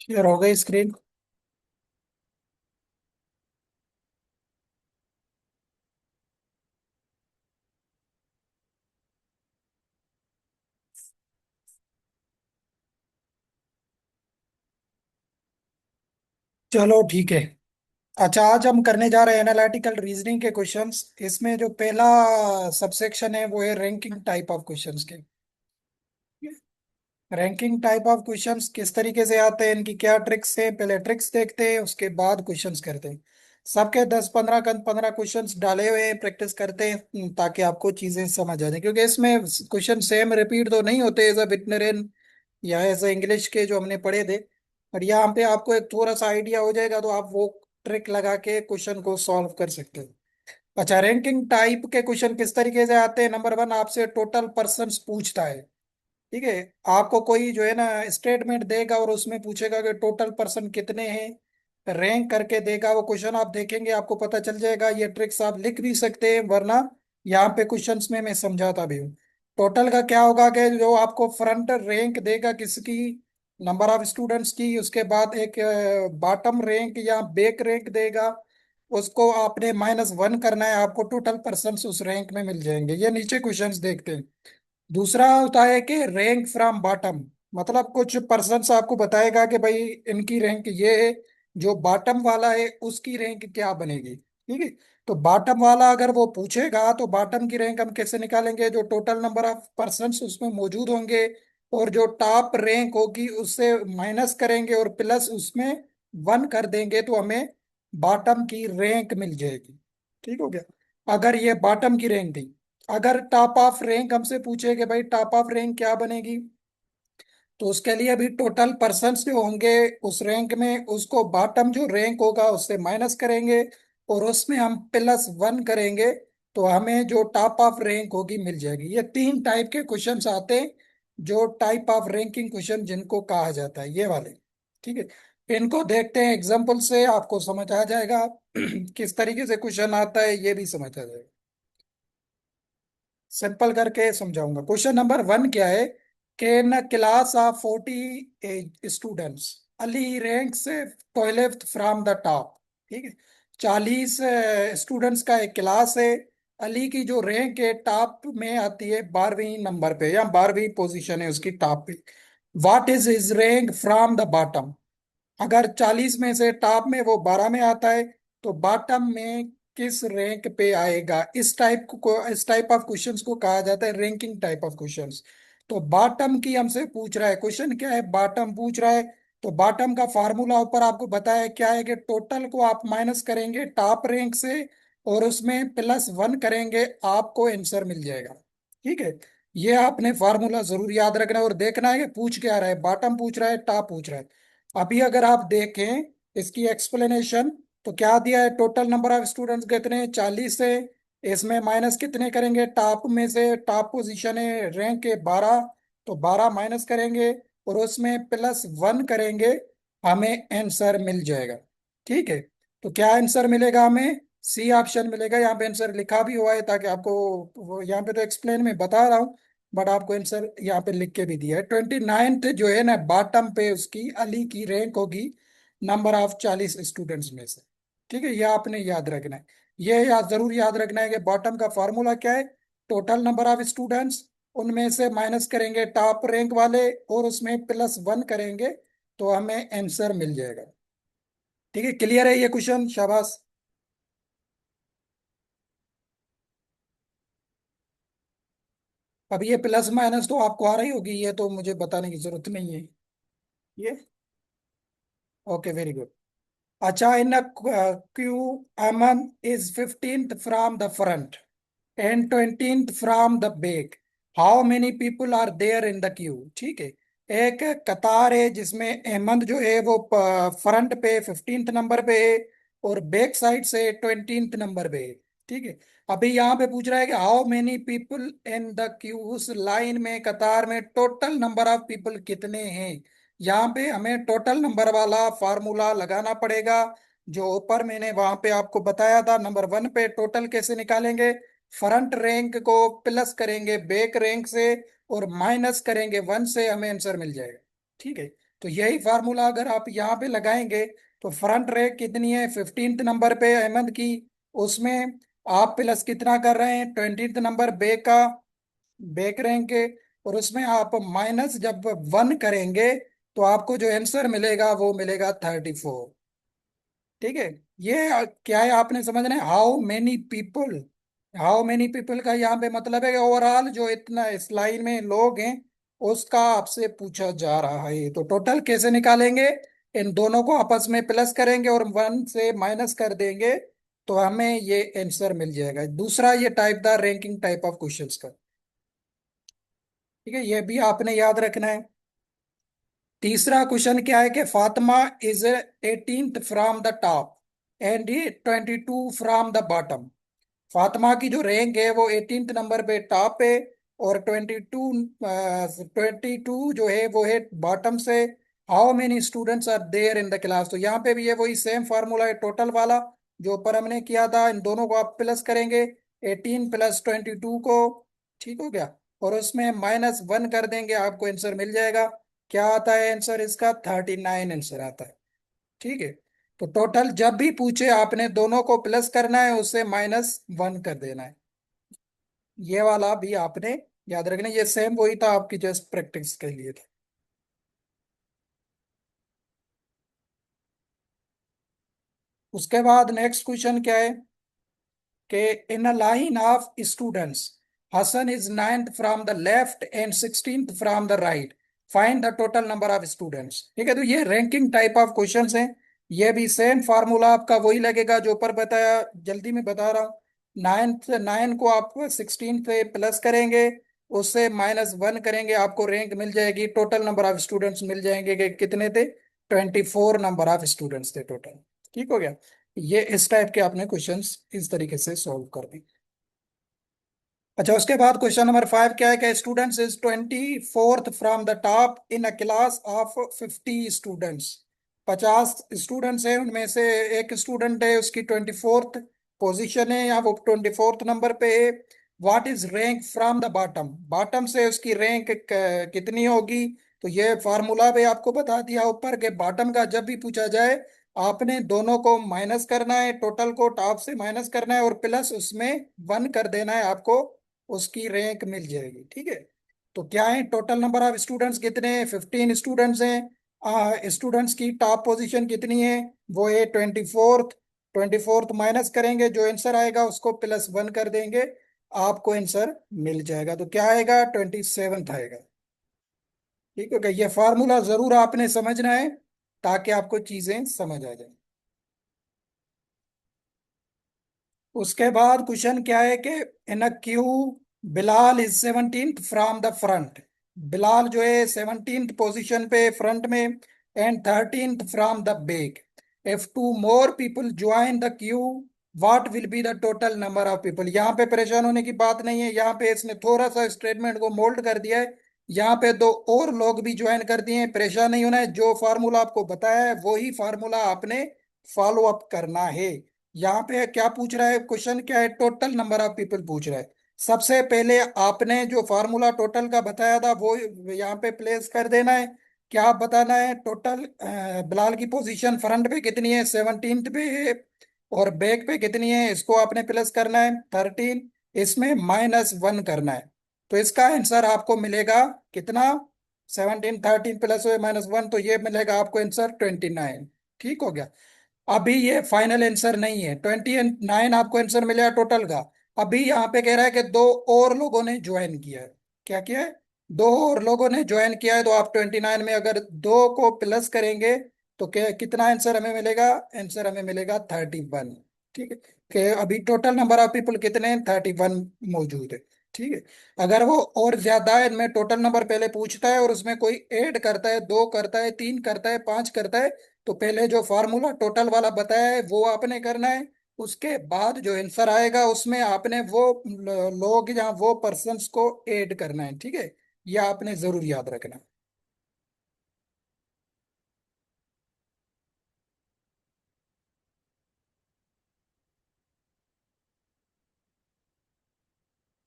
Share हो गई screen. चलो ठीक है। अच्छा, आज हम करने जा रहे हैं एनालिटिकल रीजनिंग के क्वेश्चंस। इसमें जो पहला सबसेक्शन है वो है रैंकिंग टाइप ऑफ क्वेश्चंस के। रैंकिंग टाइप ऑफ क्वेश्चंस किस तरीके से आते हैं, इनकी क्या ट्रिक्स है, पहले ट्रिक्स देखते हैं उसके बाद क्वेश्चंस करते हैं। सबके 10-15 क्वेश्चंस डाले हुए हैं, प्रैक्टिस करते हैं ताकि आपको चीजें समझ आ जाए, क्योंकि इसमें क्वेश्चन सेम रिपीट तो नहीं होते एज अ बिटनरेन या एज अ इंग्लिश के जो हमने पढ़े थे। पर यहाँ पे आपको एक थोड़ा सा आइडिया हो जाएगा तो आप वो ट्रिक लगा के क्वेश्चन को सॉल्व कर सकते हो। अच्छा, रैंकिंग टाइप के क्वेश्चन किस तरीके से आते हैं? नंबर वन, आपसे टोटल पर्सन्स पूछता है। ठीक है। आपको कोई जो है ना स्टेटमेंट देगा और उसमें पूछेगा कि टोटल पर्सन कितने हैं, रैंक करके देगा वो क्वेश्चन। आप देखेंगे आपको पता चल जाएगा। ये ट्रिक्स आप लिख भी सकते हैं, वरना यहाँ पे क्वेश्चंस में मैं समझाता भी हूँ। टोटल का क्या होगा कि जो आपको फ्रंट रैंक देगा किसकी, नंबर ऑफ स्टूडेंट्स की, उसके बाद एक बॉटम रैंक या बैक रैंक देगा, उसको आपने -1 करना है, आपको टोटल पर्सन्स उस रैंक में मिल जाएंगे। ये नीचे क्वेश्चंस देखते हैं। दूसरा होता है कि रैंक फ्रॉम बॉटम, मतलब कुछ पर्सन्स आपको बताएगा कि भाई इनकी रैंक ये है, जो बॉटम वाला है उसकी रैंक क्या बनेगी। ठीक है। तो बॉटम वाला अगर वो पूछेगा तो बॉटम की रैंक हम कैसे निकालेंगे? जो टोटल नंबर ऑफ पर्सन्स उसमें मौजूद होंगे और जो टॉप रैंक होगी उससे माइनस करेंगे और प्लस उसमें 1 कर देंगे तो हमें बॉटम की रैंक मिल जाएगी। ठीक हो गया। अगर ये बॉटम की रैंक थी। अगर टॉप ऑफ रैंक हमसे पूछे कि भाई टॉप ऑफ रैंक क्या बनेगी, तो उसके लिए भी टोटल पर्सन्स जो होंगे उस रैंक में, उसको बॉटम जो रैंक होगा उससे माइनस करेंगे और उसमें हम +1 करेंगे तो हमें जो टॉप ऑफ रैंक होगी मिल जाएगी। ये 3 टाइप के क्वेश्चंस आते हैं, जो टाइप ऑफ रैंकिंग क्वेश्चन जिनको कहा जाता है, ये वाले। ठीक है। इनको देखते हैं एग्जाम्पल से, आपको समझ आ जाएगा किस तरीके से क्वेश्चन आता है, ये भी समझ आ जाएगा। सिंपल करके समझाऊंगा। क्वेश्चन नंबर 1 क्या है कि in class of 40 students, Ali ranks 12th from the top. ठीक है। 40 स्टूडेंट्स का एक क्लास है। अली की जो रैंक है टॉप में आती है 12वीं नंबर पे या 12वीं पोजीशन है उसकी टॉप पे। What is his rank from the bottom? अगर 40 में से टॉप में वो 12 में आता है तो बॉटम में किस रैंक पे आएगा? इस टाइप ऑफ क्वेश्चंस को कहा जाता है रैंकिंग टाइप ऑफ क्वेश्चंस। तो बॉटम की हमसे पूछ रहा है, क्वेश्चन क्या है, बॉटम पूछ रहा है। तो बॉटम का फार्मूला ऊपर आपको बताया क्या है कि टोटल को आप माइनस करेंगे टॉप रैंक से और उसमें +1 करेंगे, आपको आंसर मिल जाएगा। ठीक है। ये आपने फार्मूला जरूर याद रखना है और देखना है कि पूछ क्या रहा है, बॉटम पूछ रहा है टॉप पूछ रहा है। अभी अगर आप देखें इसकी एक्सप्लेनेशन, तो क्या दिया है, टोटल नंबर ऑफ स्टूडेंट्स कितने, 40 है। इसमें माइनस कितने करेंगे, टॉप में से टॉप पोजीशन है रैंक के 12, तो 12 माइनस करेंगे और उसमें +1 करेंगे, हमें आंसर मिल जाएगा। ठीक है। तो क्या आंसर मिलेगा हमें? सी ऑप्शन मिलेगा। यहाँ पे आंसर लिखा भी हुआ है ताकि आपको यहाँ पे तो एक्सप्लेन में बता रहा हूँ, बट आपको आंसर यहाँ पे लिख के भी दिया है। 29th जो है ना बॉटम पे उसकी अली की रैंक होगी नंबर ऑफ 40 स्टूडेंट्स में से। ठीक है। ये आपने याद रखना है। ये जरूर याद रखना है कि बॉटम का फॉर्मूला क्या है, टोटल नंबर ऑफ स्टूडेंट्स, उनमें से माइनस करेंगे टॉप रैंक वाले और उसमें +1 करेंगे तो हमें आंसर मिल जाएगा। ठीक है, क्लियर है ये क्वेश्चन? शाबाश। अब ये प्लस माइनस तो आपको आ रही होगी, ये तो मुझे बताने की जरूरत नहीं है। ये ओके, वेरी गुड। अच्छा, in queue Aman is 15th from the front and 20th from the back, how many people are there in the queue? ठीक है। एक कतार है जिसमें अहमद जो है वो फ्रंट पे 15th नंबर पे है और बैक साइड से 20th नंबर पे है। ठीक है। अभी यहाँ पे पूछ रहा है कि how many people in the Q, उस लाइन में कतार में टोटल नंबर ऑफ पीपल कितने हैं। यहाँ पे हमें टोटल नंबर वाला फार्मूला लगाना पड़ेगा, जो ऊपर मैंने वहां पे आपको बताया था। नंबर 1 पे टोटल कैसे निकालेंगे, फ्रंट रैंक को प्लस करेंगे बैक रैंक से और माइनस करेंगे 1 से, हमें आंसर मिल जाएगा। ठीक है। तो यही फार्मूला अगर आप यहाँ पे लगाएंगे तो फ्रंट रैंक कितनी है 15th नंबर पे अहमद की, उसमें आप प्लस कितना कर रहे हैं 20th नंबर बे का, बैक रैंक के, और उसमें आप माइनस जब 1 करेंगे तो आपको जो आंसर मिलेगा वो मिलेगा 34। ठीक है। ये क्या है आपने समझना है, हाउ मेनी पीपल का यहाँ पे मतलब है कि ओवरऑल जो इतना इस लाइन में लोग हैं उसका आपसे पूछा जा रहा है। तो टोटल कैसे निकालेंगे, इन दोनों को आपस में प्लस करेंगे और 1 से माइनस कर देंगे तो हमें ये आंसर मिल जाएगा। दूसरा ये टाइप था रैंकिंग टाइप ऑफ क्वेश्चंस का। ठीक है, ये भी आपने याद रखना है। तीसरा क्वेश्चन क्या है कि Fatima is 18th from the top and 22 from the bottom. Fatima की जो रैंक है वो 18th नंबर पे टॉप पे, और 22 जो है वो है बॉटम से। How many students are there in the class, तो यहाँ पे भी ये वही सेम फार्मूला है टोटल वाला जो ऊपर हमने किया था। इन दोनों को आप प्लस करेंगे 18 प्लस 22 को, ठीक हो गया, और उसमें -1 कर देंगे आपको आंसर मिल जाएगा। क्या आता है आंसर इसका, 39 आंसर आता है। ठीक है। तो टोटल जब भी पूछे आपने दोनों को प्लस करना है, उससे -1 कर देना है। ये वाला भी आपने याद रखना, ये सेम वही था आपकी जस्ट प्रैक्टिस के लिए था। उसके बाद नेक्स्ट क्वेश्चन क्या है कि in a line of students Hasan is 9th from the left and 16th from the right, find the total number of students. ठीक है, तो ये रैंकिंग टाइप ऑफ क्वेश्चंस हैं। ये भी सेम फार्मूला आपका वही लगेगा जो ऊपर बताया, जल्दी में बता रहा हूँ। 9 को आप 16 पे प्लस करेंगे, उससे -1 करेंगे, आपको रैंक मिल जाएगी, टोटल नंबर ऑफ स्टूडेंट्स मिल जाएंगे कि कितने थे, 24 नंबर ऑफ स्टूडेंट्स थे टोटल। ठीक हो गया। ये इस टाइप के आपने क्वेश्चंस इस तरीके से सॉल्व कर दी। अच्छा, उसके बाद क्वेश्चन नंबर 5 क्या है कि students is 24th from the top in a class of 50 students. 50 students हैं, उनमें से एक स्टूडेंट है उसकी 24th पोजीशन है या वो 24th नंबर पे है। What is rank from the bottom, bottom से उसकी रैंक कितनी होगी। तो ये फार्मूला भी आपको बता दिया ऊपर के बॉटम का जब भी पूछा जाए आपने दोनों को माइनस करना है, टोटल को टॉप से माइनस करना है और प्लस उसमें 1 कर देना है, आपको उसकी रैंक मिल जाएगी। ठीक है। तो क्या है, टोटल नंबर ऑफ स्टूडेंट्स कितने हैं, 15 स्टूडेंट्स हैं। स्टूडेंट्स की टॉप पोजीशन कितनी है, वो है 24th। 24th माइनस करेंगे, जो आंसर आएगा उसको +1 कर देंगे, आपको आंसर मिल जाएगा। तो क्या आएगा, 27th आएगा। ठीक है, ये फार्मूला जरूर आपने समझना है ताकि आपको चीजें समझ आ जाए। उसके बाद क्वेश्चन क्या है कि in a queue Bilal is 17th from the front. Bilal जो है 17th पोजीशन पे फ्रंट में, and 13th from the back. If two more people join the queue what will be the total number of people. यहाँ पे परेशान होने की बात नहीं है, यहाँ पे इसने थोड़ा सा स्टेटमेंट को मोल्ड कर दिया है। यहाँ पे दो और लोग भी ज्वाइन कर दिए हैं, परेशान नहीं होना है, जो फार्मूला आपको बताया है वही फार्मूला आपने फॉलो अप करना है। यहाँ पे क्या पूछ रहा है, क्वेश्चन क्या है, टोटल नंबर ऑफ पीपल पूछ रहा है। सबसे पहले आपने जो फार्मूला टोटल का बताया था वो यहाँ पे प्लेस कर देना है। क्या बताना है, टोटल बिलाल की पोजीशन फ्रंट पे कितनी है, 17th पे है, और बैक पे कितनी है, इसको आपने प्लस करना है 13, इसमें -1 करना है। तो इसका आंसर आपको मिलेगा कितना, 17, 13 प्लस -1, तो ये मिलेगा आपको आंसर 29। ठीक हो गया। अभी ये फाइनल आंसर नहीं है, 29 आपको आंसर मिलेगा टोटल का। अभी यहाँ पे कह रहा है कि दो और लोगों ने ज्वाइन किया है। क्या किया है, दो और लोगों ने ज्वाइन किया है, तो आप 29 में अगर दो को प्लस करेंगे तो क्या कितना आंसर हमें मिलेगा, आंसर हमें मिलेगा 31। ठीक है, कि अभी टोटल नंबर ऑफ पीपल कितने हैं, 31 मौजूद है। ठीक है। अगर वो और ज्यादा है, इनमें टोटल नंबर पहले पूछता है और उसमें कोई ऐड करता है, 2 करता है, 3 करता है, 5 करता है, तो पहले जो फार्मूला टोटल वाला बताया है वो आपने करना है। उसके बाद जो आंसर आएगा उसमें आपने वो लोग या वो पर्सन्स को ऐड करना है। ठीक है, यह आपने जरूर याद रखना।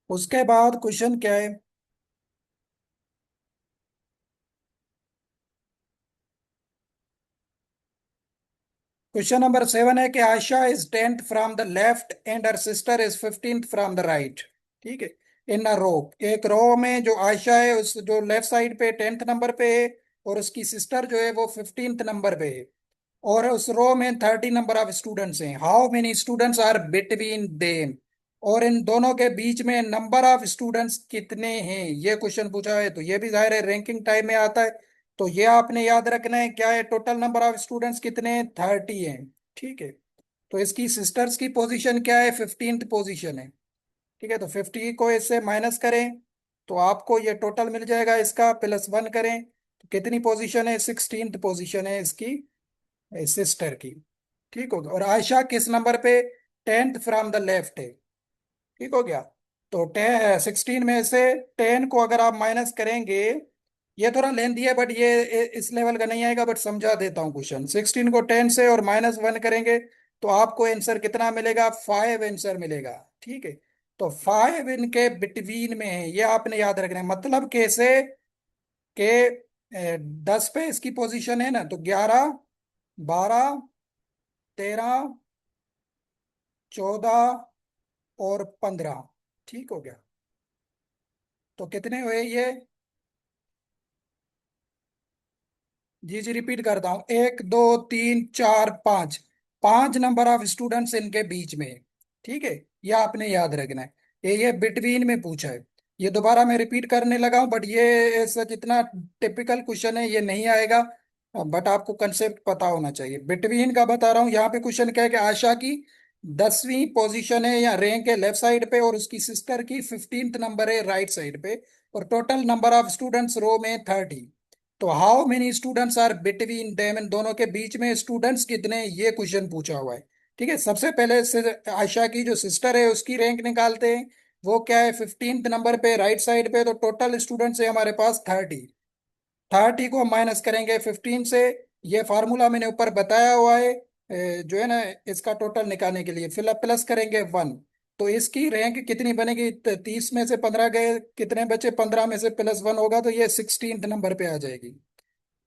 उसके बाद क्वेश्चन क्या है, क्वेश्चन नंबर 7 है कि Ayesha is 10th from the left and her sister is 15th from the right. ठीक है। इन अ रो, एक रो में जो आयशा है उस जो लेफ्ट साइड पे 10th नंबर पे है, और उसकी सिस्टर जो है वो 15th नंबर पे है, और उस रो में 30 नंबर ऑफ स्टूडेंट्स हैं। How many students are between them, और इन दोनों के बीच में नंबर ऑफ स्टूडेंट्स कितने हैं, ये क्वेश्चन पूछा है। तो ये भी जाहिर है रैंकिंग टाइप में आता है। तो ये आपने याद रखना है, क्या है, टोटल नंबर ऑफ स्टूडेंट्स कितने हैं, 30 हैं। ठीक है। तो इसकी सिस्टर्स की पोजीशन क्या है, 15th पोजीशन है। ठीक है, तो 50 को इससे माइनस करें तो आपको ये टोटल मिल जाएगा, इसका +1 करें तो कितनी पोजीशन है, 16th पोजीशन है इसकी सिस्टर की। ठीक हो गया। और आयशा किस नंबर पे, 10th फ्रॉम द लेफ्ट है। ठीक हो गया। तो 16 में से 10 को अगर आप माइनस करेंगे, ये थोड़ा लेंथी है बट ये इस लेवल का नहीं आएगा, बट समझा देता हूँ क्वेश्चन। 16 को 10 से और -1 करेंगे तो आपको आंसर कितना मिलेगा, 5 आंसर मिलेगा। ठीक है। तो 5 इनके बिटवीन में है, ये आपने याद रखना है। मतलब कैसे के 10 पे इसकी पोजीशन है ना, तो 11, 12, 13, 14 और 15। ठीक हो गया। तो कितने हुए ये, जी जी रिपीट करता हूँ, 1 2 3 4 5, 5 नंबर ऑफ स्टूडेंट्स इनके बीच में है। ठीक है। ये आपने याद रखना है। ये बिटवीन में पूछा है। ये दोबारा मैं रिपीट करने लगा हूँ बट ये ऐसा जितना टिपिकल क्वेश्चन है ये नहीं आएगा, बट आपको कंसेप्ट पता होना चाहिए। बिटवीन का बता रहा हूँ। यहाँ पे क्वेश्चन क्या है कि आशा की 10वीं पोजीशन है या रैंक है लेफ्ट साइड पे, और उसकी सिस्टर की 15th नंबर है राइट साइड पे, और total number of students row में 30। तो how many students are between them, इन दोनों के बीच में स्टूडेंट्स कितने, ये क्वेश्चन पूछा हुआ है। ठीक है। सबसे पहले से आयशा की जो सिस्टर है उसकी रैंक निकालते हैं। वो क्या है, 15th नंबर पे राइट साइड पे, तो टोटल स्टूडेंट्स है हमारे पास 30। 30 को माइनस करेंगे 15 से। ये फार्मूला मैंने ऊपर बताया हुआ है, जो है ना, इसका टोटल निकालने के लिए फिर प्लस करेंगे 1। तो इसकी रैंक कितनी बनेगी, 30 में से 15 गए, कितने बचे, 15 में से +1 होगा तो ये 16th नंबर पे आ जाएगी।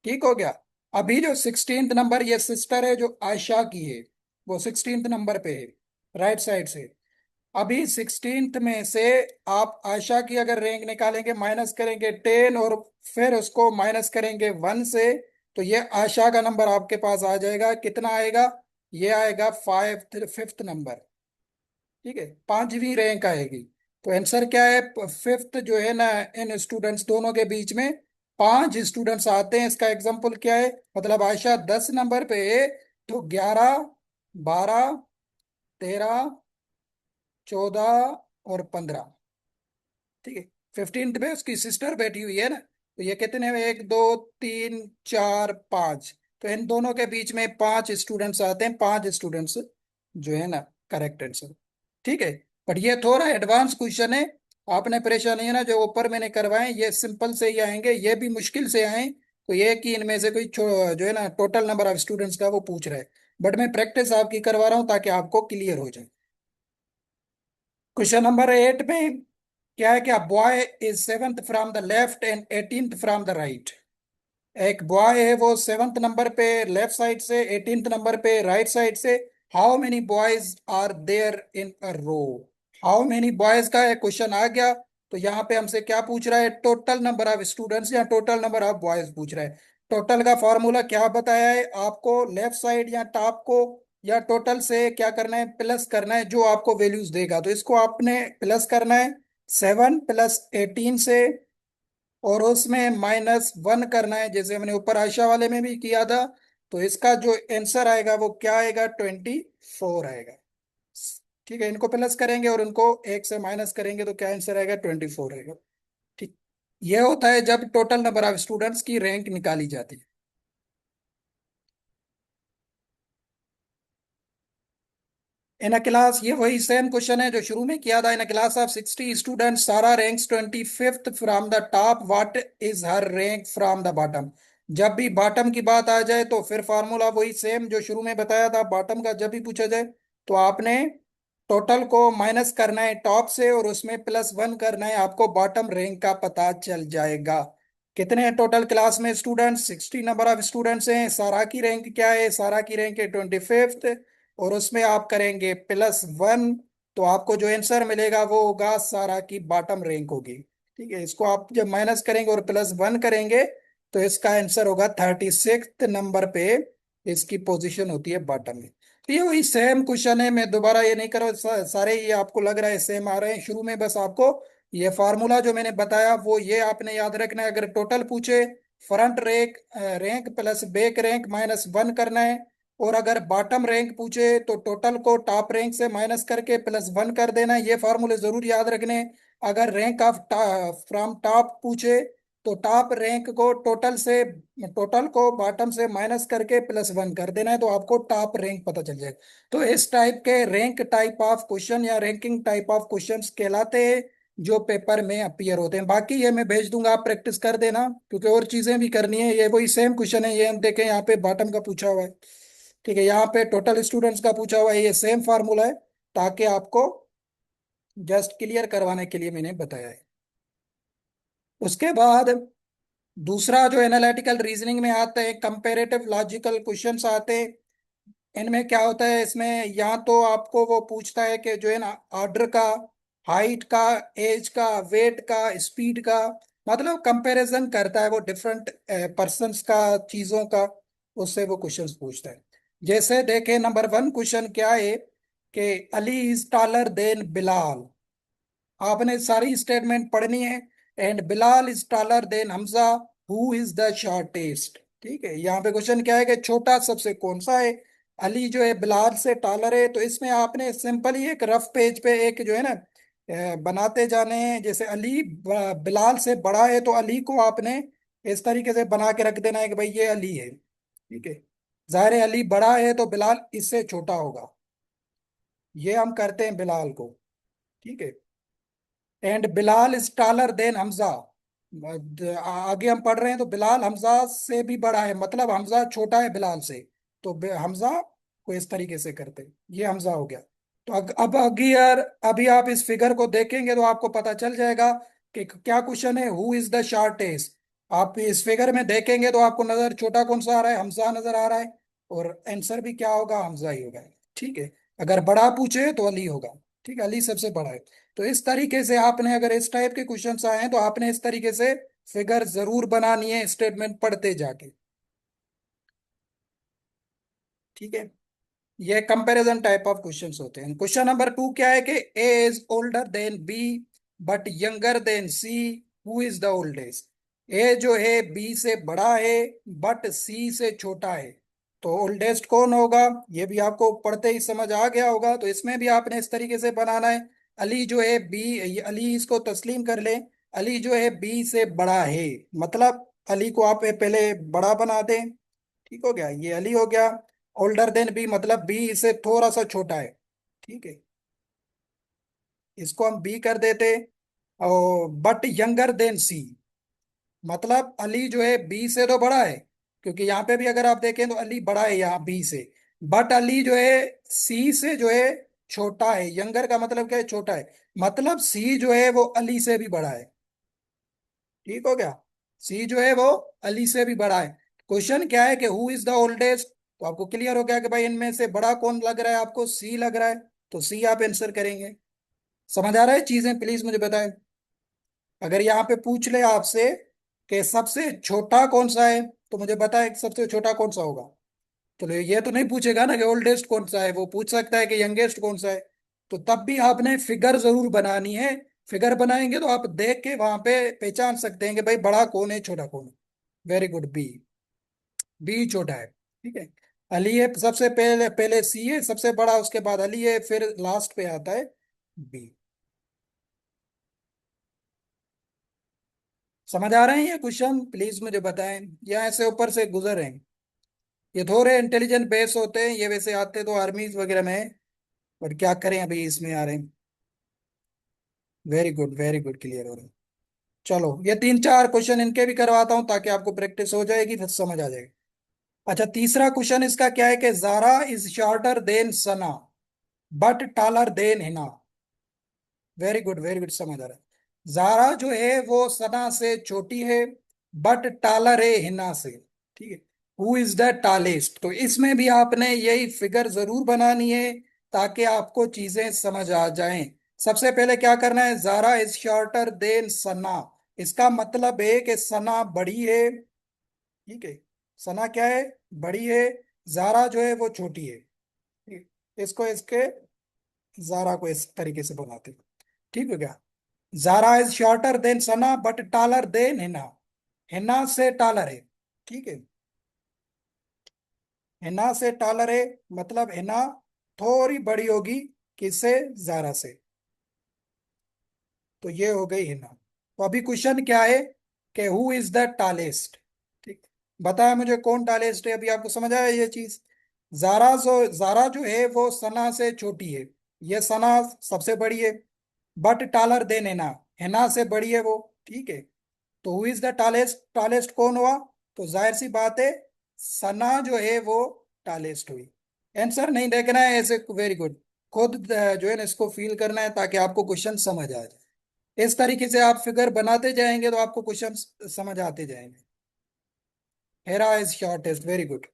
ठीक हो गया। अभी जो 16th नंबर ये सिस्टर है जो आयशा की है, वो 16th नंबर पे है राइट साइड से। अभी 16th में से आप आयशा की अगर रैंक निकालेंगे, माइनस करेंगे 10 और फिर उसको माइनस करेंगे 1 से, तो ये आयशा का नंबर आपके पास आ जाएगा। कितना आएगा, ये आएगा 5th नंबर। ठीक है, 5वीं रैंक आएगी। तो आंसर क्या है, 5th जो है ना, इन स्टूडेंट्स दोनों के बीच में 5 स्टूडेंट्स आते हैं। इसका एग्जांपल क्या है, मतलब आयशा 10 नंबर पे है, तो 11, 12, 13, 14 और 15। ठीक है। 15th पे उसकी सिस्टर बैठी हुई है ना, तो ये कितने हुए, 1 2 3 4 5। तो इन दोनों के बीच में 5 स्टूडेंट्स आते हैं, 5 स्टूडेंट्स जो है ना, करेक्ट आंसर। ठीक है। बट ये थोड़ा एडवांस क्वेश्चन है, आपने परेशान नहीं है ना, जो ऊपर मैंने करवाए ये सिंपल से ही आएंगे, ये भी मुश्किल से आए। तो ये कि इनमें से कोई जो है ना टोटल नंबर ऑफ स्टूडेंट्स का वो पूछ रहा है, बट मैं प्रैक्टिस आपकी करवा रहा हूँ ताकि आपको क्लियर हो जाए। क्वेश्चन नंबर 8 में क्या है, क्या boy is 7th from the left and 18th from the right. एक बॉय है वो 7th नंबर पे लेफ्ट साइड से, 18th नंबर पे राइट साइड से। How many boys are there in a row. How many boys का एक question आ गया। तो यहाँ पे हमसे क्या पूछ रहा है, टोटल नंबर ऑफ स्टूडेंट्स या टोटल नंबर ऑफ बॉयज पूछ रहा है। टोटल का फॉर्मूला क्या बताया है आपको, लेफ्ट साइड या टॉप को या टोटल से क्या करना है, प्लस करना है जो आपको वैल्यूज देगा। तो इसको आपने प्लस करना है 7 + 18 से, और उसमें -1 करना है जैसे हमने ऊपर आयशा वाले में भी किया था। तो इसका जो आंसर आएगा वो क्या आएगा, 24 आएगा। ठीक है, इनको प्लस करेंगे और इनको एक से माइनस करेंगे तो क्या आंसर आएगा, 24 आएगा। ठीक। ये होता है जब टोटल नंबर ऑफ स्टूडेंट्स की रैंक निकाली जाती है। इन अ क्लास, ये वही सेम क्वेश्चन है जो शुरू में किया था। इन अ क्लास ऑफ 60 स्टूडेंट सारा ranks 25th from the top, what is her rank from the bottom. जब भी बॉटम की बात आ जाए तो फिर फार्मूला वही सेम जो शुरू में बताया था। बॉटम का जब भी पूछा जाए तो आपने टोटल को माइनस करना है टॉप से और उसमें +1 करना है, आपको बॉटम रैंक का पता चल जाएगा। कितने हैं टोटल क्लास में स्टूडेंट्स? 60 नंबर ऑफ स्टूडेंट्स हैं। सारा की रैंक क्या है? सारा की रैंक है 25th, और उसमें आप करेंगे +1, तो आपको जो आंसर मिलेगा वो होगा सारा की बॉटम रैंक होगी। ठीक है, इसको आप जब माइनस करेंगे और +1 करेंगे तो इसका आंसर होगा 36th नंबर पे इसकी पोजीशन होती है बॉटम में। तो ये वही सेम क्वेश्चन है, मैं दोबारा ये नहीं कर रहा सारे ये आपको लग रहा है सेम आ रहे हैं। शुरू में बस आपको ये फार्मूला जो मैंने बताया वो ये आपने याद रखना है। अगर टोटल पूछे, front rank rank plus back rank -1 करना है। और अगर बॉटम रैंक पूछे तो टोटल को टॉप रैंक से माइनस करके +1 कर देना है। ये फार्मूले जरूर याद रखने हैं। अगर रैंक ऑफ फ्रॉम टॉप पूछे तो टॉप रैंक को टोटल को बॉटम से माइनस करके +1 कर देना है, तो आपको टॉप रैंक पता चल जाएगा। तो इस टाइप के रैंक टाइप ऑफ क्वेश्चन या रैंकिंग टाइप ऑफ क्वेश्चंस कहलाते हैं जो पेपर में अपीयर होते हैं। बाकी ये मैं भेज दूंगा, आप प्रैक्टिस कर देना, क्योंकि और चीजें भी करनी है। ये वही सेम क्वेश्चन है, ये हम देखें यहाँ पे बॉटम का पूछा हुआ है। ठीक है, यहाँ पे टोटल स्टूडेंट्स का पूछा हुआ है, ये सेम फार्मूला है, ताकि आपको जस्ट क्लियर करवाने के लिए मैंने बताया है। उसके बाद दूसरा जो एनालिटिकल रीजनिंग में आता है, कंपेरेटिव लॉजिकल क्वेश्चंस आते हैं। इनमें क्या होता है, इसमें या तो आपको वो पूछता है कि जो है ना ऑर्डर का, हाइट का, एज का, वेट का, स्पीड का, मतलब कंपैरिजन करता है वो डिफरेंट पर्सन्स का, चीजों का, उससे वो क्वेश्चंस पूछता है। जैसे देखें नंबर 1 क्वेश्चन क्या है कि Ali is taller than Bilal. आपने सारी स्टेटमेंट पढ़नी है। And Bilal is taller than Hamza, who is the shortest. ठीक है, यहाँ पे क्वेश्चन क्या है कि छोटा सबसे कौन सा है? अली जो है बिलाल से टॉलर है, तो इसमें आपने सिंपली एक रफ पेज पे एक जो है ना बनाते जाने हैं। जैसे अली बिलाल से बड़ा है, तो अली को आपने इस तरीके से बना के रख देना है कि भाई ये अली है। ठीक है, जाहिर है अली बड़ा है तो बिलाल इससे छोटा होगा। ये हम करते हैं बिलाल को। ठीक है, and Bilal is taller than Hamza. आगे हम पढ़ रहे हैं तो बिलाल हमजा से भी बड़ा है, मतलब हमजा छोटा है बिलाल से, तो हमजा को इस तरीके से करते हैं। ये हमजा हो गया। तो अब अगर अभी आप इस फिगर को देखेंगे तो आपको पता चल जाएगा कि क्या क्वेश्चन है, हु इज द शॉर्टेस्ट। आप इस फिगर में देखेंगे तो आपको नजर छोटा कौन सा आ रहा है? हमजा नजर आ रहा है, और आंसर भी क्या होगा? हमजा ही होगा। ठीक है, अगर बड़ा पूछे तो अली होगा। ठीक है, अली सबसे बड़ा है। तो इस तरीके से आपने, अगर इस टाइप के क्वेश्चंस आए हैं तो आपने इस तरीके से फिगर जरूर बनानी है स्टेटमेंट पढ़ते जाके। ठीक है, ये कंपैरिजन टाइप ऑफ क्वेश्चंस होते हैं। क्वेश्चन नंबर 2 क्या है कि A is older than B but younger than C, who is the oldest. A जो है बी से बड़ा है बट सी से छोटा है, तो ओल्डेस्ट कौन होगा? ये भी आपको पढ़ते ही समझ आ गया होगा। तो इसमें भी आपने इस तरीके से बनाना है। अली जो है बी, अली इसको तस्लीम कर ले, अली जो है बी से बड़ा है, मतलब अली को आप पहले बड़ा बना दें। ठीक हो गया, ये अली हो गया। ओल्डर देन बी मतलब बी इससे थोड़ा सा छोटा है। ठीक है, इसको हम बी कर देते। और बट यंगर देन सी, मतलब अली जो है बी से तो बड़ा है, क्योंकि यहाँ पे भी अगर आप देखें तो अली बड़ा है यहाँ बी से। बट अली जो है सी से जो है छोटा है। यंगर का मतलब क्या है? छोटा है। मतलब सी जो है वो अली से भी बड़ा है। ठीक हो गया, सी जो है वो अली से भी बड़ा है। क्वेश्चन क्या है कि हु इज द ओल्डेस्ट, तो आपको क्लियर हो गया कि भाई इनमें से बड़ा कौन लग रहा है? आपको सी लग रहा है, तो सी आप आंसर करेंगे। समझ आ रहा है चीजें? प्लीज मुझे बताएं। अगर यहाँ पे पूछ ले आपसे कि सबसे छोटा कौन सा है, तो मुझे बताएं कि सबसे छोटा कौन सा होगा। तो ये तो नहीं पूछेगा ना कि ओल्डेस्ट कौन सा है, वो पूछ सकता है कि यंगेस्ट कौन सा है। तो तब भी आपने फिगर जरूर बनानी है। फिगर बनाएंगे तो आप देख के वहां पे पहचान सकते हैं कि भाई बड़ा कौन है छोटा कौन है। Very good, B. बी छोटा है। ठीक है, अली है सबसे पहले, पहले सी है सबसे बड़ा, उसके बाद अली है, फिर लास्ट पे आता है बी। समझ आ रहे हैं ये क्वेश्चन? प्लीज मुझे बताएं, या ऐसे ऊपर से गुजर रहे हैं? ये थोड़े इंटेलिजेंट बेस होते हैं, ये वैसे आते तो आर्मीज वगैरह में है, बट क्या करें अभी इसमें आ रहे हैं। Very good, very good, clear हो रहा है। चलो ये 3 4 क्वेश्चन इनके भी करवाता हूँ ताकि आपको प्रैक्टिस हो जाएगी, फिर समझ आ जाएगी। अच्छा, तीसरा क्वेश्चन इसका क्या है कि Zara is shorter than Sana but taller than Hina. Very good, very good, समझ आ रहा है। जारा जो है वो सना से छोटी है, बट टालर है हिना से। ठीक है, हु इज द टालेस्ट, तो इसमें भी आपने यही फिगर जरूर बनानी है ताकि आपको चीजें समझ आ जाएं। सबसे पहले क्या करना है, जारा इज शॉर्टर देन सना। इसका मतलब है कि सना बड़ी है। ठीक है, सना क्या है, बड़ी है। जारा जो है वो छोटी है। ठीक है? इसको इसके जारा को इस तरीके से बनाते हैं। ठीक है क्या, Zara is shorter than Sana but taller than Hina. Hina से टालर है। ठीक है, हिना से टालर है, मतलब हिना थोड़ी बड़ी होगी किससे, जारा से। तो ये हो गई हिना। तो अभी क्वेश्चन क्या है कि हु इज द टालेस्ट। ठीक, बताया मुझे कौन टालेस्ट है, अभी आपको समझ आया ये चीज। जारा जो है वो सना से छोटी है। ये सना सबसे बड़ी है। But taller than Hina, Hina से बड़ी है वो। ठीक है, तो who is the tallest, tallest कौन हुआ, तो जाहिर सी बात है सना जो है वो टालेस्ट हुई। आंसर नहीं देखना है ऐसे, वेरी गुड। खुद जो है ना इसको फील करना है ताकि आपको क्वेश्चन समझ आ जाए। इस तरीके से आप फिगर बनाते जाएंगे तो आपको क्वेश्चन समझ आते जाएंगे। Hera is shortest, very good.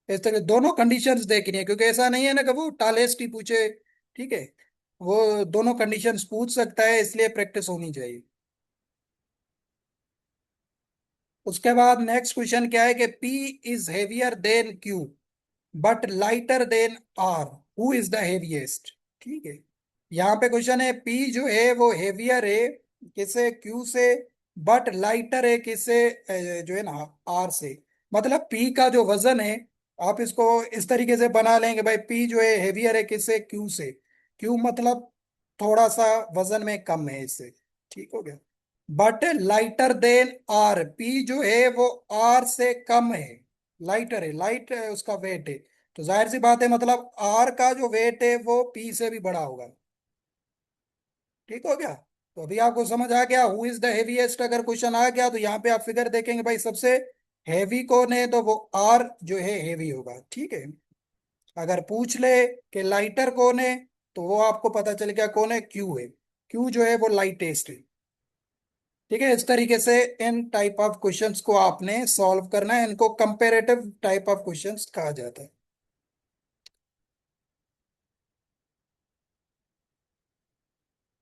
इस तरह दोनों कंडीशंस देखनी है, क्योंकि ऐसा नहीं है ना कि वो टालेस्ट ही पूछे। ठीक है, वो दोनों कंडीशंस पूछ सकता है, इसलिए प्रैक्टिस होनी चाहिए। उसके बाद नेक्स्ट क्वेश्चन क्या है कि P is heavier than Q but lighter than R, who is the heaviest. ठीक है, यहाँ पे क्वेश्चन है P जो है वो हेवियर है किससे, Q से, बट लाइटर है किससे, जो है ना R से। मतलब P का जो वजन है, आप इसको इस तरीके से बना लेंगे भाई, P जो है हेवियर है किससे, Q से। Q मतलब थोड़ा सा वजन में कम है इससे। ठीक हो गया, but lighter than R, P जो है वो आर से कम है। लाइटर है, लाइट उसका वेट है। तो जाहिर सी बात है मतलब आर का जो वेट है वो पी से भी बड़ा होगा। ठीक हो गया, तो अभी आपको समझ आ गया हु इज द हेवीएस्ट। अगर क्वेश्चन आ गया तो यहाँ पे आप फिगर देखेंगे भाई, सबसे हैवी कौन है, तो वो आर जो है हैवी होगा। ठीक है, अगर पूछ ले कि लाइटर कौन है, तो वो आपको पता चल गया कौन है, क्यू है। क्यू जो है वो लाइटेस्ट है। ठीक है, इस तरीके से इन टाइप ऑफ क्वेश्चंस को आपने सॉल्व करना है, इनको कंपेरेटिव टाइप ऑफ क्वेश्चंस कहा जाता है।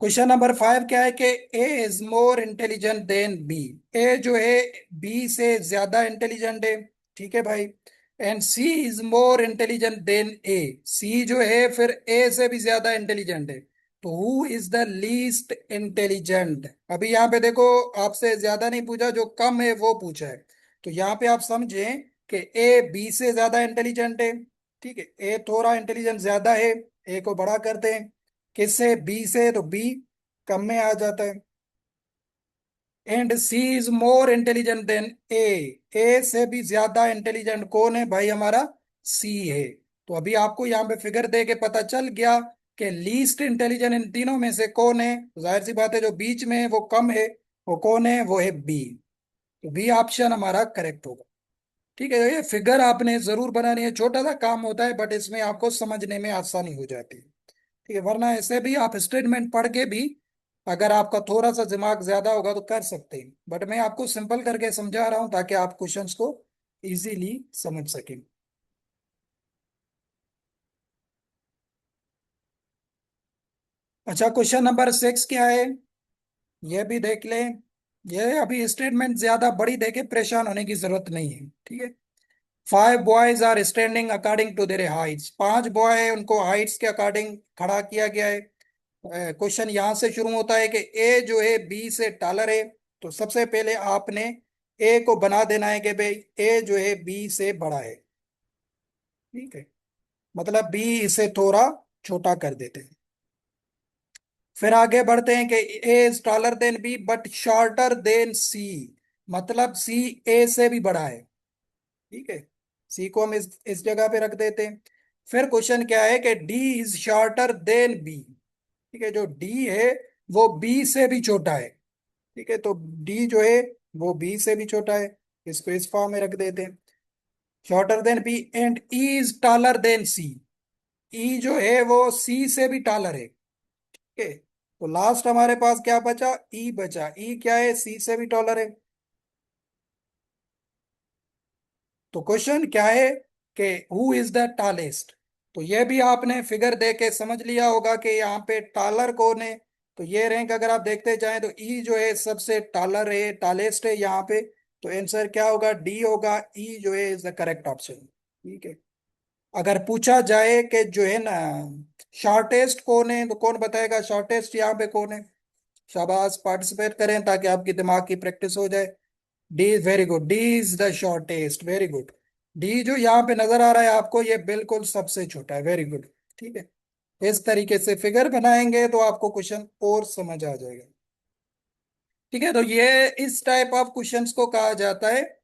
क्वेश्चन नंबर 5 क्या है कि A is more intelligent than B. A जो है बी से ज्यादा इंटेलिजेंट है। ठीक है भाई, and C is more intelligent than A, C जो है फिर ए से भी ज्यादा इंटेलिजेंट है। तो who is the least intelligent. अभी यहाँ पे देखो, आपसे ज्यादा नहीं पूछा, जो कम है वो पूछा है। तो यहाँ पे आप समझें कि ए बी से ज्यादा इंटेलिजेंट है। ठीक है, ए थोड़ा इंटेलिजेंट ज्यादा है, ए को बड़ा करते हैं किससे, बी से, तो बी कम में आ जाता है। And C is more intelligent than A, A से भी ज्यादा इंटेलिजेंट कौन है भाई, हमारा सी है। तो अभी आपको यहाँ पे फिगर दे के पता चल गया कि लीस्ट इंटेलिजेंट इन तीनों में से कौन है। तो जाहिर सी बात है जो बीच में है वो कम है, वो कौन है, वो है बी। तो बी ऑप्शन हमारा करेक्ट होगा। ठीक है, ये फिगर आपने जरूर बनानी है, छोटा सा काम होता है बट इसमें आपको समझने में आसानी हो जाती है। ठीक है, वरना ऐसे भी आप स्टेटमेंट पढ़ के भी अगर आपका थोड़ा सा दिमाग ज्यादा होगा तो कर सकते हैं, बट मैं आपको सिंपल करके समझा रहा हूं ताकि आप क्वेश्चंस को इजीली समझ सकें। अच्छा, क्वेश्चन नंबर 6 क्या है, ये भी देख लें। ये अभी स्टेटमेंट ज्यादा बड़ी देके परेशान होने की जरूरत नहीं है। ठीक है, 5 boys are standing according to their heights, 5 boy है उनको हाइट्स के अकॉर्डिंग खड़ा किया गया है। क्वेश्चन यहाँ से शुरू होता है कि ए जो है बी से टालर है। तो सबसे पहले आपने ए को बना देना है कि भाई ए जो है बी से बड़ा है। ठीक है, मतलब बी इसे थोड़ा छोटा कर देते हैं। फिर आगे बढ़ते हैं कि A is taller than B but shorter than C, मतलब सी ए से भी बड़ा है। ठीक है, सी को हम इस जगह पे रख देते हैं। फिर क्वेश्चन क्या है कि D is shorter than B. ठीक है, जो डी है वो बी से भी छोटा है। ठीक है, तो डी जो है वो बी से भी छोटा है, इसको इस फॉर्म में रख देते हैं, shorter than B. And E is taller than C, E जो है वो सी से भी टालर है। ठीक है, तो लास्ट हमारे पास क्या बचा, ई बचा। ई क्या है, सी से भी टॉलर है। तो क्वेश्चन क्या है कि हु इज द टालेस्ट। तो ये भी आपने फिगर दे के समझ लिया होगा कि यहाँ पे टालर कौन है। तो ये रैंक अगर आप देखते जाएं तो ई जो है सबसे टालर है, टालेस्ट है यहाँ पे। तो आंसर क्या होगा, डी होगा। ई जो है इज द करेक्ट ऑप्शन। ठीक है। अगर पूछा जाए कि जो है ना शॉर्टेस्ट कौन है, तो कौन बताएगा शॉर्टेस्ट यहाँ पे कौन है। शाबाश, पार्टिसिपेट करें ताकि आपकी दिमाग की प्रैक्टिस हो जाए। D is very good, D is the shortest, very good. D जो यहाँ पे नजर आ रहा है आपको, ये बिल्कुल सबसे छोटा है, वेरी गुड। ठीक है। इस तरीके से फिगर बनाएंगे तो आपको क्वेश्चन और समझ आ जाएगा। ठीक है। तो ये इस टाइप ऑफ क्वेश्चंस को कहा जाता है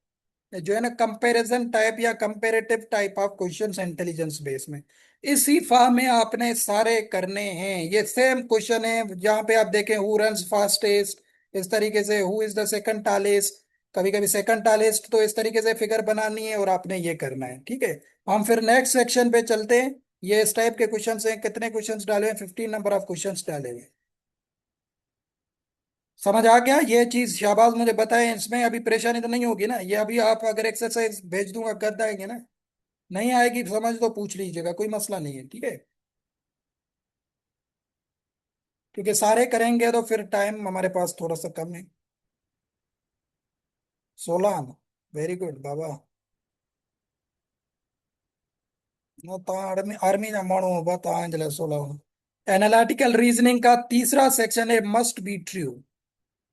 जो है ना कंपैरिजन टाइप या comparative type of questions intelligence base में। इसी फॉर्म में आपने सारे करने हैं। ये सेम क्वेश्चन है जहाँ पे आप देखें हु रन्स फास्टेस्ट, इस तरीके से who is the second tallest, कभी कभी सेकंड टालेस्ट। तो इस तरीके से फिगर बनानी है और आपने ये करना है। ठीक है। हम फिर नेक्स्ट सेक्शन पे चलते हैं। ये इस टाइप के क्वेश्चंस हैं। कितने क्वेश्चंस डाले हैं, 15 नंबर ऑफ क्वेश्चंस डाले हुए हैं। समझ आ गया ये चीज, शाबाश, मुझे बताएं। इसमें अभी परेशानी तो नहीं होगी ना, ये अभी आप अगर एक्सरसाइज भेज दूंगा कर देंगे ना। नहीं आएगी समझ तो पूछ लीजिएगा, कोई मसला नहीं है। ठीक है। क्योंकि सारे करेंगे तो फिर टाइम हमारे पास थोड़ा सा कम है। 16। वेरी गुड बाबा। आर्मी आर्मी ना मानो बता 16। एनालिटिकल रीजनिंग का तीसरा सेक्शन है मस्ट बी ट्रू।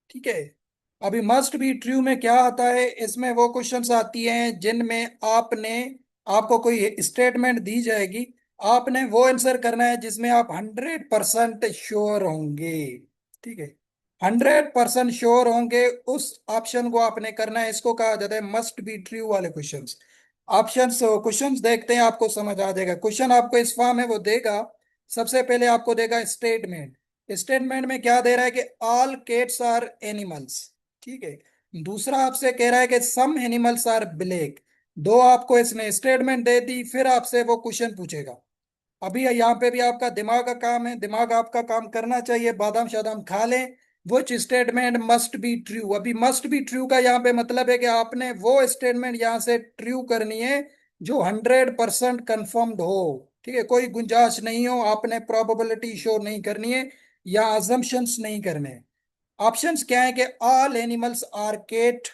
ठीक है। अभी मस्ट बी ट्रू में क्या आता है, इसमें वो क्वेश्चंस आती हैं जिनमें आपने, आपको कोई स्टेटमेंट दी जाएगी, आपने वो आंसर करना है जिसमें आप 100% श्योर होंगे। ठीक है। 100% श्योर होंगे उस ऑप्शन को आपने करना है। इसको कहा जाता है मस्ट बी ट्रू वाले क्वेश्चंस। ऑप्शंस क्वेश्चंस देखते हैं, आपको समझ आ जाएगा। क्वेश्चन आपको इस फॉर्म है वो देगा। सबसे पहले आपको देगा स्टेटमेंट। स्टेटमेंट में क्या दे रहा है कि ऑल केट्स आर एनिमल्स। ठीक है। दूसरा आपसे कह रहा है कि सम एनिमल्स आर ब्लैक। दो आपको इसने स्टेटमेंट दे दी, फिर आपसे वो क्वेश्चन पूछेगा। अभी यहाँ पे भी आपका दिमाग का काम है, दिमाग आपका काम करना चाहिए, बादाम शादाम खा लें। विच स्टेटमेंट मस्ट बी ट्रू। अभी मस्ट बी ट्रू का यहाँ पे मतलब है कि आपने वो स्टेटमेंट यहाँ से ट्रू करनी है जो 100% कंफर्म्ड हो। ठीक है, कोई गुंजाइश नहीं हो, आपने प्रोबेबिलिटी शो नहीं करनी है या अजम्पशंस नहीं करने। ऑप्शंस क्या है कि all animals are cat,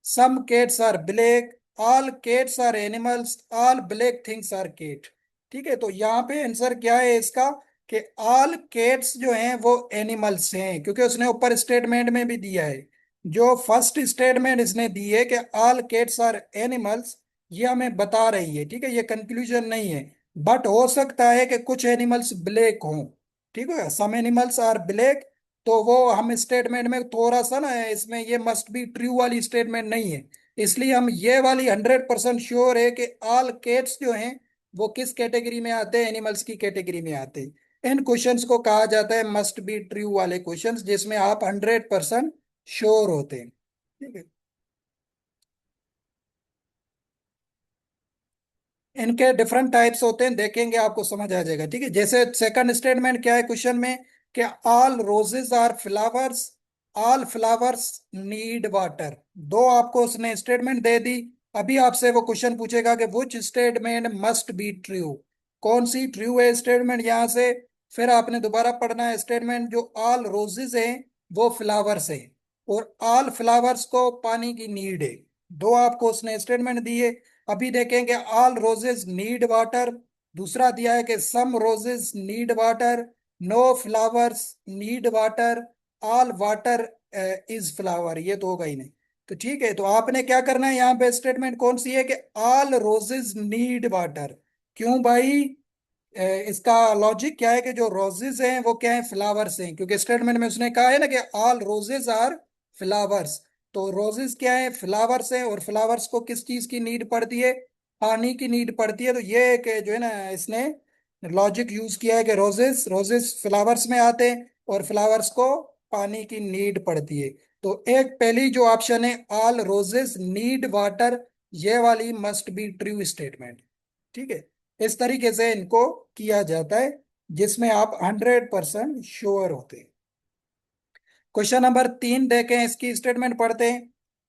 some cats are black, all cats are animals, all black things are cat. ठीक है। तो यहाँ पे आंसर क्या है इसका कि ऑल केट्स जो हैं वो एनिमल्स हैं, क्योंकि उसने ऊपर स्टेटमेंट में भी दिया है। जो फर्स्ट स्टेटमेंट इसने दी है कि ऑल केट्स आर एनिमल्स, ये हमें बता रही है। ठीक है, ये कंक्लूजन नहीं है। बट हो सकता है कि कुछ एनिमल्स ब्लैक हों। ठीक है, सम एनिमल्स आर ब्लैक। तो वो हम स्टेटमेंट में थोड़ा सा ना, इसमें ये मस्ट बी ट्रू वाली स्टेटमेंट नहीं है। इसलिए हम ये वाली 100% श्योर है कि ऑल केट्स जो हैं वो किस कैटेगरी में आते हैं, एनिमल्स की कैटेगरी में आते हैं। इन क्वेश्चंस को कहा जाता है मस्ट बी ट्रू वाले क्वेश्चंस, जिसमें आप 100% श्योर होते हैं। ठीक है। इनके डिफरेंट टाइप्स होते हैं, देखेंगे आपको समझ आ जाएगा। ठीक है। जैसे सेकंड स्टेटमेंट क्या है क्वेश्चन में कि all roses are flowers, all flowers need water. दो आपको उसने स्टेटमेंट दे दी। अभी आपसे वो क्वेश्चन पूछेगा कि which statement must be true. कौन सी ट्रू है स्टेटमेंट यहाँ से। फिर आपने दोबारा पढ़ना है स्टेटमेंट, जो ऑल रोजेस है वो फ्लावर्स है और ऑल फ्लावर्स को पानी की नीड है। दो आपको उसने स्टेटमेंट दिए। अभी देखेंगे ऑल रोजेस नीड वाटर। दूसरा दिया है कि some roses need water, no flowers need water, all water is flower. ये तो होगा ही नहीं। तो ठीक है, तो आपने क्या करना है, यहाँ पे स्टेटमेंट कौन सी है कि ऑल रोजेस नीड वाटर। क्यों भाई, इसका लॉजिक क्या है कि जो रोजेस हैं वो क्या है, फ्लावर्स हैं। क्योंकि स्टेटमेंट में उसने कहा है ना कि ऑल रोजेस आर फ्लावर्स। तो रोजेस क्या है, फ्लावर्स हैं। और फ्लावर्स को किस चीज की नीड पड़ती है, पानी की नीड पड़ती है। तो ये एक जो है ना, इसने लॉजिक यूज किया है कि रोजेस रोजेस फ्लावर्स में आते हैं और फ्लावर्स को पानी की नीड पड़ती है। तो एक पहली जो ऑप्शन है ऑल रोजेस नीड वाटर, ये वाली मस्ट बी ट्रू स्टेटमेंट। ठीक है। इस तरीके से इनको किया जाता है जिसमें आप 100% श्योर होते हैं। क्वेश्चन नंबर 3 देखें, इसकी स्टेटमेंट पढ़ते हैं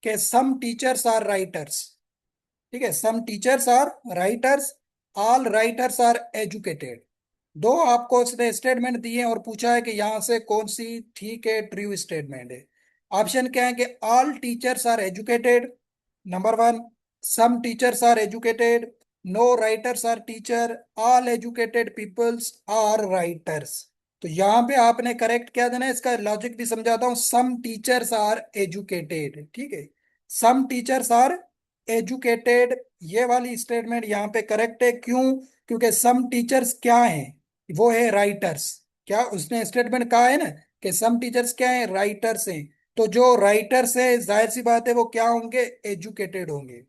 कि सम टीचर्स आर राइटर्स। ठीक है, some teachers are writers, all writers are educated. दो आपको उसने स्टेटमेंट दिए और पूछा है कि यहां से कौन सी ठीक है, ट्रू स्टेटमेंट है। ऑप्शन क्या है कि all teachers are educated, number one, some teachers are educated, no writers are teacher, all educated peoples are writers. तो यहाँ पे आपने करेक्ट क्या देना है, इसका लॉजिक भी समझाता हूँ। सम टीचर्स आर एजुकेटेड, ठीक है, सम टीचर्स आर एजुकेटेड, ये वाली स्टेटमेंट यहाँ पे करेक्ट है। क्यों? क्योंकि सम टीचर्स क्या हैं, वो है राइटर्स। क्या उसने स्टेटमेंट कहा है ना कि सम टीचर्स क्या है, राइटर्स हैं। तो जो राइटर्स है जाहिर सी बात है वो क्या होंगे, एजुकेटेड होंगे।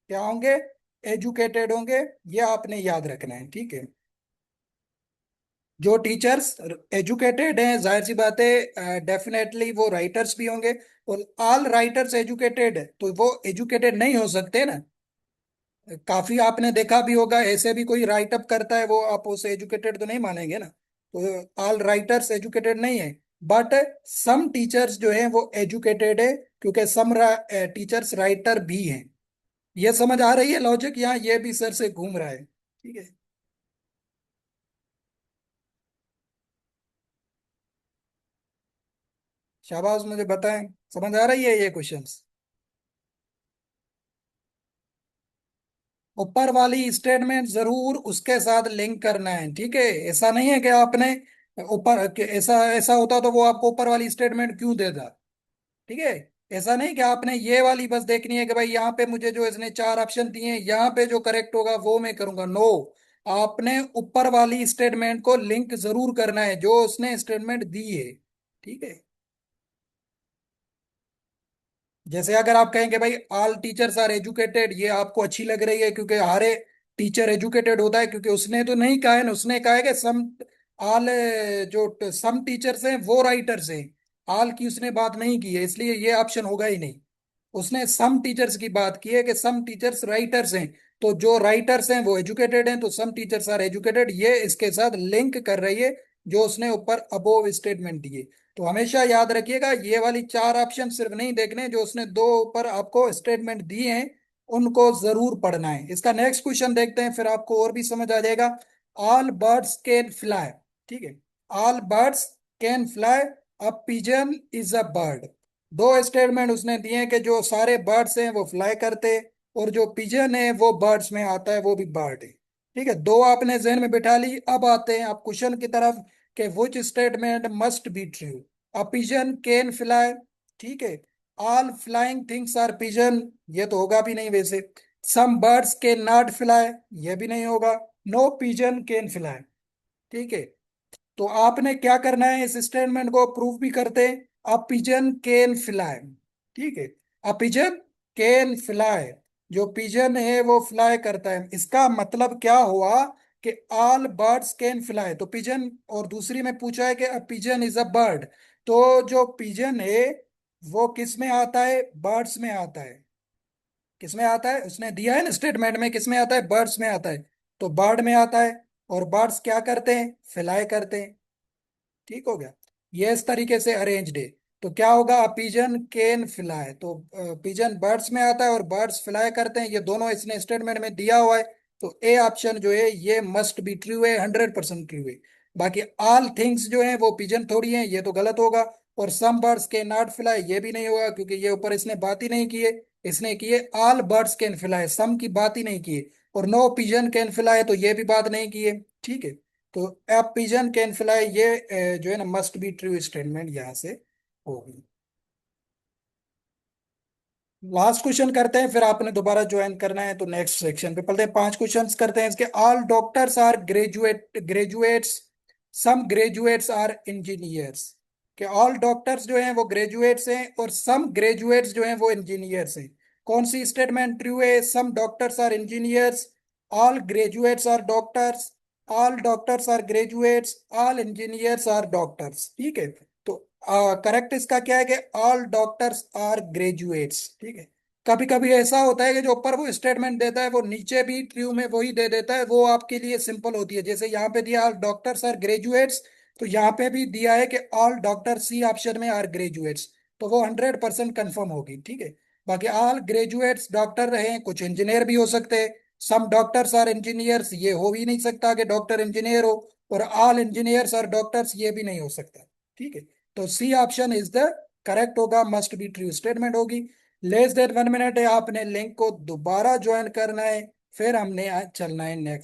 क्या होंगे, एजुकेटेड होंगे। ये आपने याद रखना है, ठीक है। जो टीचर्स एजुकेटेड हैं जाहिर सी बात है डेफिनेटली वो राइटर्स भी होंगे। और ऑल राइटर्स एजुकेटेड, तो वो एजुकेटेड नहीं हो सकते ना। काफी आपने देखा भी होगा, ऐसे भी कोई राइट अप करता है वो आप उसे एजुकेटेड तो नहीं मानेंगे ना। तो ऑल राइटर्स एजुकेटेड नहीं है। बट सम टीचर्स जो है वो एजुकेटेड है, क्योंकि सम टीचर्स राइटर भी हैं। ये समझ आ रही है लॉजिक, यहाँ ये भी सर से घूम रहा है, ठीक है। शाबाश, मुझे बताएं समझ आ रही है ये क्वेश्चंस। ऊपर वाली स्टेटमेंट जरूर उसके साथ लिंक करना है, ठीक है। ऐसा नहीं है कि आपने ऊपर ऐसा ऐसा होता तो वो आपको ऊपर वाली स्टेटमेंट क्यों देता, ठीक है। ऐसा नहीं कि आपने ये वाली बस देखनी है कि भाई यहाँ पे मुझे जो इसने चार ऑप्शन दिए हैं यहाँ पे जो करेक्ट होगा वो मैं करूंगा, नो। आपने ऊपर वाली स्टेटमेंट को लिंक जरूर करना है जो उसने स्टेटमेंट दी है, ठीक है। जैसे अगर आप कहेंगे भाई ऑल टीचर्स आर एजुकेटेड, ये आपको अच्छी लग रही है क्योंकि हर टीचर एजुकेटेड होता है, क्योंकि उसने तो नहीं कहा है ना, उसने कहा है कि सम ऑल, जो सम टीचर्स हैं वो राइटर्स हैं। ऑल की उसने बात नहीं की है, इसलिए ये ऑप्शन होगा ही नहीं। उसने सम टीचर्स की बात की है कि सम टीचर्स राइटर्स हैं। तो जो राइटर्स हैं वो एजुकेटेड हैं, तो सम टीचर्स आर एजुकेटेड ये इसके साथ लिंक कर रही है जो उसने ऊपर अबोव स्टेटमेंट दिए। तो हमेशा याद रखिएगा ये वाली चार ऑप्शन सिर्फ नहीं देखने, जो उसने दो ऊपर आपको स्टेटमेंट दिए हैं उनको जरूर पढ़ना है। इसका नेक्स्ट क्वेश्चन देखते हैं, फिर आपको और भी समझ आ जाएगा। ऑल बर्ड्स कैन फ्लाई, ठीक है, all birds can fly, a pigeon is a bird. दो स्टेटमेंट उसने दिए हैं कि जो सारे बर्ड्स हैं वो फ्लाई करते हैं, और जो पिजन है वो बर्ड्स में आता है, वो भी बर्ड है। ठीक है, दो आपने जहन में बिठा ली। अब आते हैं आप क्वेश्चन की तरफ कि which statement must be true. A pigeon can fly, ठीक है, all flying things are pigeon, ये तो होगा भी नहीं वैसे। Some birds can not fly, ये भी नहीं होगा। नो पिजन कैन फ्लाई, ठीक है। तो आपने क्या करना है, इस स्टेटमेंट को प्रूफ भी करते हैं। अ पिजन कैन फ्लाई, ठीक है, अ पिजन कैन फ्लाई, जो पिजन है वो फ्लाई करता है, इसका मतलब क्या हुआ कि ऑल बर्ड्स कैन फ्लाई, तो पिजन, और दूसरी में पूछा है कि अ पिजन इज अ बर्ड, तो जो पिजन है वो किस में आता है, बर्ड्स में आता है। किस में आता है, उसने दिया है ना स्टेटमेंट में, किस में आता है, बर्ड्स में आता है। तो बर्ड में आता है, और बर्ड्स क्या करते हैं, फ्लाई करते हैं। ठीक हो गया, ये इस तरीके से अरेंज्ड है। तो क्या होगा, पिजन कैन फ्लाई, तो पिजन बर्ड्स में आता है और बर्ड्स फ्लाई करते हैं, ये दोनों इसने स्टेटमेंट में दिया हुआ है। तो ए ऑप्शन जो है ये मस्ट बी ट्रू है, 100% ट्रू है। बाकी ऑल थिंग्स जो है वो पिजन थोड़ी है, ये तो गलत होगा। और some birds can not fly, ये भी नहीं होगा क्योंकि ये ऊपर इसने बात ही नहीं की है। इसने की है ऑल बर्ड्स कैन फ्लाई, सम की बात ही नहीं की है। और नो पिजन कैन फ्लाई, तो ये भी बात नहीं की है, ठीक है। तो ए पिजन कैन फ्लाई, ये जो है ना मस्ट बी ट्रू स्टेटमेंट यहाँ से होगी। लास्ट क्वेश्चन करते हैं, फिर आपने दोबारा ज्वाइन करना है तो नेक्स्ट सेक्शन पे पढ़ते हैं। पांच क्वेश्चंस करते हैं इसके। All doctors are graduates, some graduates are engineers. कि ऑल डॉक्टर्स जो हैं वो ग्रेजुएट्स हैं और सम ग्रेजुएट्स जो हैं वो इंजीनियर्स हैं। कौन सी स्टेटमेंट ट्रू है, some doctors are engineers, all graduates are doctors, all doctors are graduates, all engineers are doctors, ठीक है। तो करेक्ट इसका क्या है कि ऑल डॉक्टर्स आर ग्रेजुएट्स, ठीक है। कभी कभी ऐसा होता है कि जो ऊपर वो स्टेटमेंट देता है वो नीचे भी ट्रू में वही दे देता है, वो आपके लिए सिंपल होती है। जैसे यहाँ पे दिया ऑल डॉक्टर्स आर ग्रेजुएट्स, तो यहाँ पे भी दिया है कि ऑल डॉक्टर सी ऑप्शन में आर ग्रेजुएट्स, तो वो 100% कंफर्म होगी, ठीक है। बाकी ऑल ग्रेजुएट्स डॉक्टर रहे, कुछ इंजीनियर भी हो सकते हैं। सम डॉक्टर्स आर इंजीनियर्स, ये हो भी नहीं सकता कि डॉक्टर इंजीनियर हो। और ऑल इंजीनियर्स आर डॉक्टर्स, ये भी नहीं हो सकता। ठीक है, तो C option is the correct होगा, मस्ट बी ट्रू स्टेटमेंट होगी। लेस देन 1 मिनट है, आपने लिंक को दोबारा ज्वाइन करना है, फिर हमने आज चलना है नेक्स्ट।